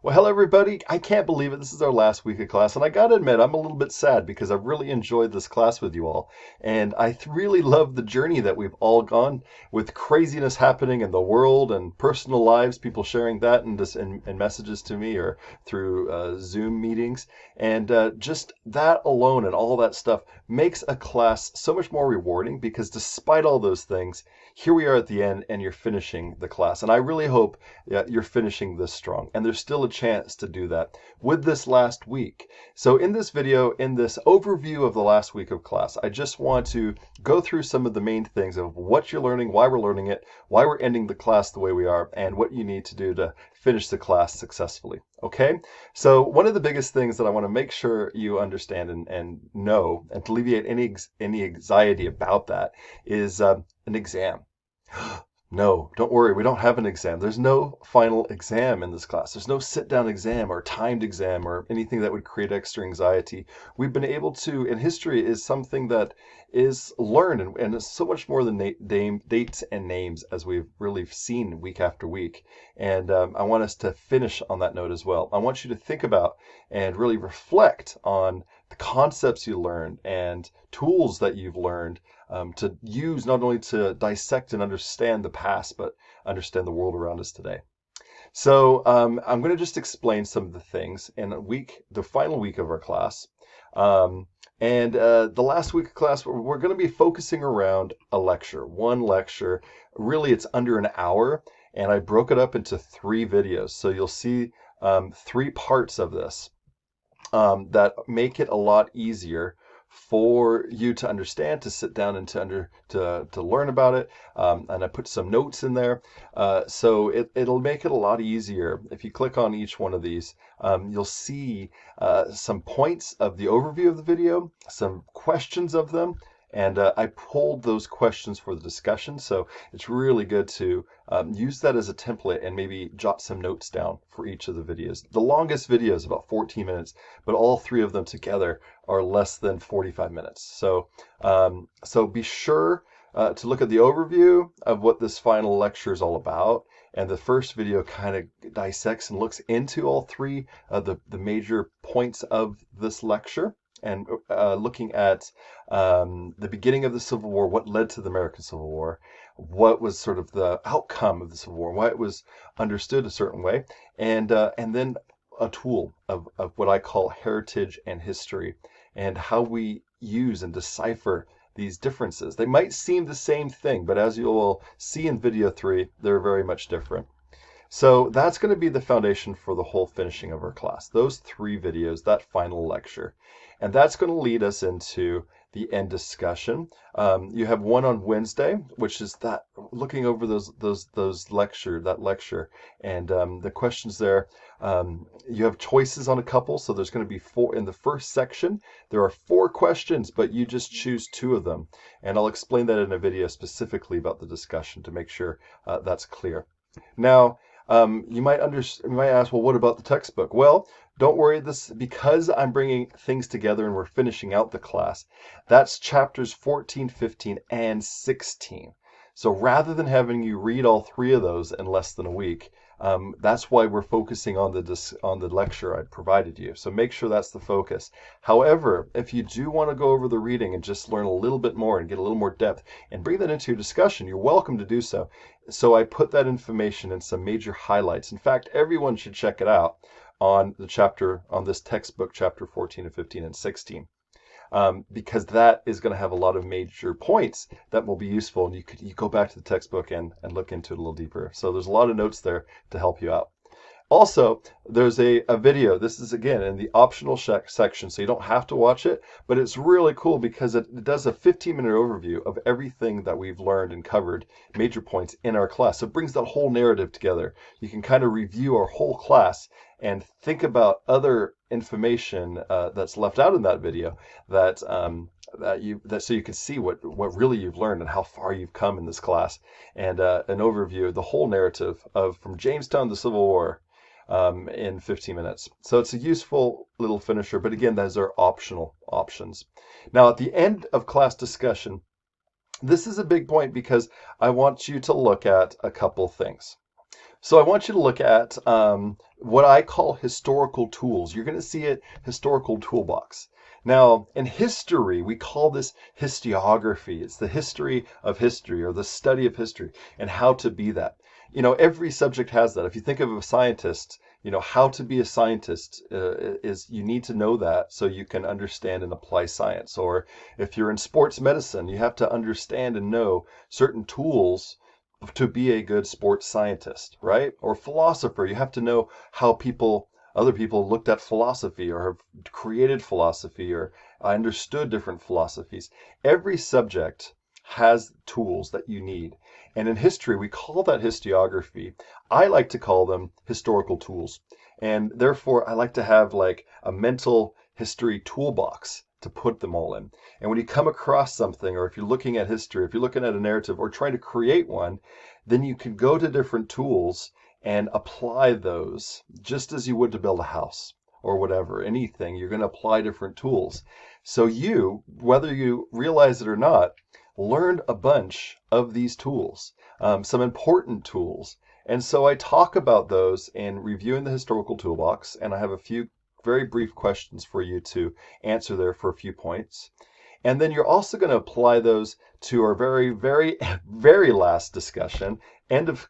Well, hello everybody. I can't believe it. This is our last week of class, and I gotta admit, I'm a little bit sad because I've really enjoyed this class with you all. And really love the journey that we've all gone with craziness happening in the world and personal lives, people sharing that in messages to me or through Zoom meetings. And just that alone and all that stuff makes a class so much more rewarding because despite all those things, here we are at the end and you're finishing the class. And I really hope you're finishing this strong. And there's still a chance to do that with this last week. So in this video, in this overview of the last week of class, I just want to go through some of the main things of what you're learning, why we're learning it, why we're ending the class the way we are, and what you need to do to finish the class successfully. Okay? So one of the biggest things that I want to make sure you understand and know, and to alleviate any anxiety about that, is an exam. No, don't worry, we don't have an exam. There's no final exam in this class. There's no sit-down exam or timed exam or anything that would create extra anxiety. We've been able to, and history is something that is learned and is so much more than dates and names as we've really seen week after week. And I want us to finish on that note as well. I want you to think about and really reflect on the concepts you learned and tools that you've learned to use not only to dissect and understand the past, but understand the world around us today. So I'm going to just explain some of the things in the final week of our class. The last week of class, we're going to be focusing around a lecture, one lecture. Really, it's under an hour, and I broke it up into 3 videos. So you'll see 3 parts of this that make it a lot easier for you to understand, to sit down and to learn about it. And I put some notes in there. So it'll make it a lot easier. If you click on each one of these, you'll see some points of the overview of the video, some questions of them, and I pulled those questions for the discussion. So it's really good to use that as a template and maybe jot some notes down for each of the videos. The longest video is about 14 minutes, but all 3 of them together are less than 45 minutes. So, so be sure to look at the overview of what this final lecture is all about. And the first video kind of dissects and looks into all 3 of the major points of this lecture. And looking at the beginning of the Civil War, what led to the American Civil War, what was sort of the outcome of the Civil War, why it was understood a certain way, and then a tool of what I call heritage and history, and how we use and decipher these differences. They might seem the same thing, but as you will see in video 3, they're very much different. So that's going to be the foundation for the whole finishing of our class. Those 3 videos, that final lecture. And that's going to lead us into the end discussion. You have one on Wednesday, which is that looking over that lecture, and the questions there. You have choices on a couple, so there's going to be 4 in the first section. There are 4 questions, but you just choose 2 of them, and I'll explain that in a video specifically about the discussion to make sure that's clear. Now, you might ask, well, what about the textbook? Well, don't worry, because I'm bringing things together and we're finishing out the class. That's chapters 14, 15, and 16. So rather than having you read all 3 of those in less than a week, that's why we're focusing on the lecture I provided you. So make sure that's the focus. However, if you do want to go over the reading and just learn a little bit more and get a little more depth and bring that into your discussion, you're welcome to do so. So I put that information in some major highlights. In fact, everyone should check it out on this textbook, chapter 14 and 15 and 16. Because that is going to have a lot of major points that will be useful, and you go back to the textbook and look into it a little deeper. So there's a lot of notes there to help you out. Also, there's a video. This is, again, in the optional section, so you don't have to watch it, but it's really cool because it does a 15-minute overview of everything that we've learned and covered, major points in our class. So it brings that whole narrative together. You can kind of review our whole class and think about other information that's left out in that video so you can see what really you've learned and how far you've come in this class, and an overview of the whole narrative from Jamestown to the Civil War in 15 minutes. So it's a useful little finisher, but again, those are optional options. Now, at the end of class discussion, this is a big point because I want you to look at a couple things. So I want you to look at what I call historical tools. You're going to see it, historical toolbox. Now, in history, we call this historiography. It's the history of history or the study of history and how to be that. Every subject has that. If you think of a scientist, how to be a scientist is you need to know that so you can understand and apply science. Or if you're in sports medicine, you have to understand and know certain tools to be a good sports scientist, right? Or philosopher, you have to know how other people looked at philosophy or have created philosophy or understood different philosophies. Every subject has tools that you need. And in history, we call that historiography. I like to call them historical tools. And therefore, I like to have like a mental history toolbox to put them all in. And when you come across something, or if you're looking at history, if you're looking at a narrative or trying to create one, then you can go to different tools and apply those just as you would to build a house or whatever, anything, you're going to apply different tools. So you, whether you realize it or not, learned a bunch of these tools, some important tools. And so I talk about those in reviewing the historical toolbox, and I have a few very brief questions for you to answer there for a few points. And then you're also going to apply those to our very, very, very last discussion, end of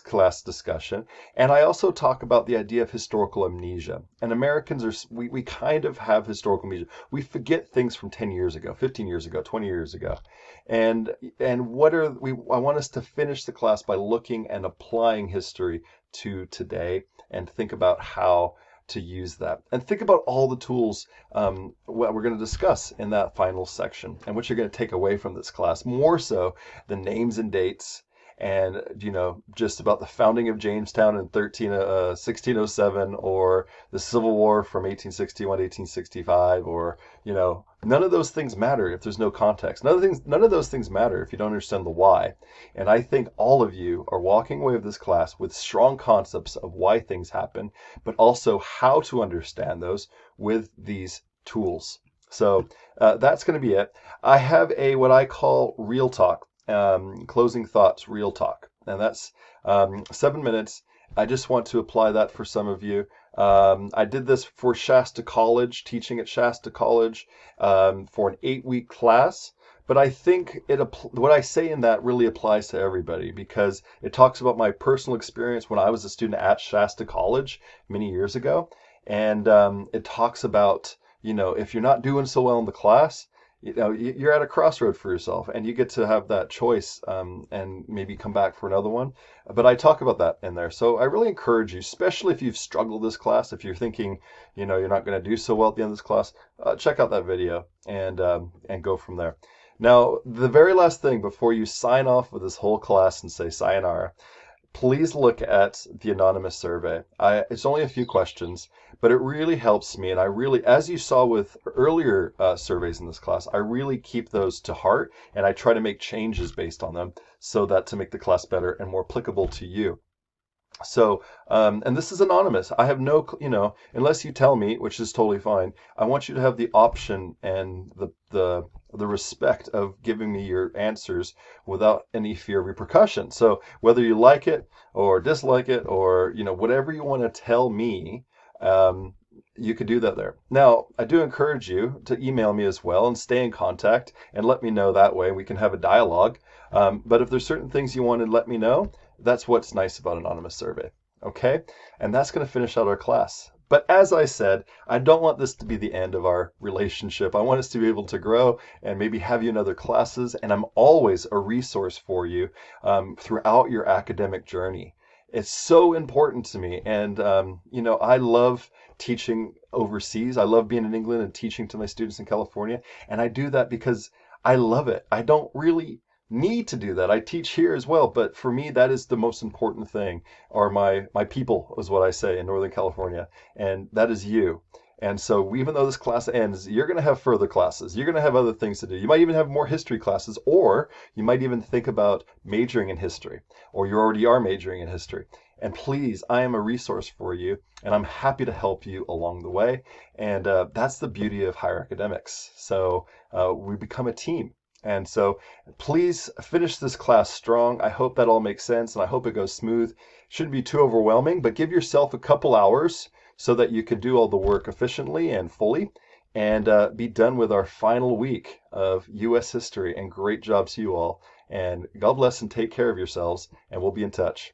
class discussion. And I also talk about the idea of historical amnesia. And Americans we kind of have historical amnesia. We forget things from 10 years ago, 15 years ago, 20 years ago. And I want us to finish the class by looking and applying history to today and think about how to use that. And think about all the tools what we're going to discuss in that final section and what you're going to take away from this class, more so the names and dates and, just about the founding of Jamestown in 1607 or the Civil War from 1861 to 1865 or, none of those things matter if there's no context. None of those things matter if you don't understand the why. And I think all of you are walking away with this class with strong concepts of why things happen, but also how to understand those with these tools. So that's going to be it. I have what I call real talk, closing thoughts, real talk. And that's 7 minutes. I just want to apply that for some of you. I did this for Shasta College, teaching at Shasta College for an 8-week class. But I think what I say in that really applies to everybody because it talks about my personal experience when I was a student at Shasta College many years ago. And it talks about, if you're not doing so well in the class, you're at a crossroad for yourself and you get to have that choice and maybe come back for another one. But I talk about that in there. So I really encourage you, especially if you've struggled this class, if you're thinking, you're not going to do so well at the end of this class, check out that video and go from there. Now, the very last thing before you sign off with this whole class and say sayonara, please look at the anonymous survey. It's only a few questions, but it really helps me. And I really, as you saw with earlier surveys in this class, I really keep those to heart and I try to make changes based on them so that to make the class better and more applicable to you. So, and this is anonymous. I have no, unless you tell me, which is totally fine, I want you to have the option and the respect of giving me your answers without any fear of repercussion. So whether you like it or dislike it or, whatever you want to tell me, you could do that there. Now, I do encourage you to email me as well and stay in contact and let me know that way. We can have a dialogue. But if there's certain things you want to let me know, that's what's nice about Anonymous Survey. Okay? And that's going to finish out our class. But as I said, I don't want this to be the end of our relationship. I want us to be able to grow and maybe have you in other classes. And I'm always a resource for you throughout your academic journey. It's so important to me. And, I love teaching overseas. I love being in England and teaching to my students in California. And I do that because I love it. I don't really need to do that. I teach here as well, but for me, that is the most important thing, or my people is what I say in Northern California, and that is you. And so even though this class ends, you're going to have further classes. You're going to have other things to do. You might even have more history classes, or you might even think about majoring in history, or you already are majoring in history. And please, I am a resource for you, and I'm happy to help you along the way. And that's the beauty of higher academics. So we become a team. And so please finish this class strong. I hope that all makes sense, and I hope it goes smooth. Shouldn't be too overwhelming, but give yourself a couple hours so that you can do all the work efficiently and fully, and be done with our final week of U.S. history. And great job to you all. And God bless and take care of yourselves, and we'll be in touch.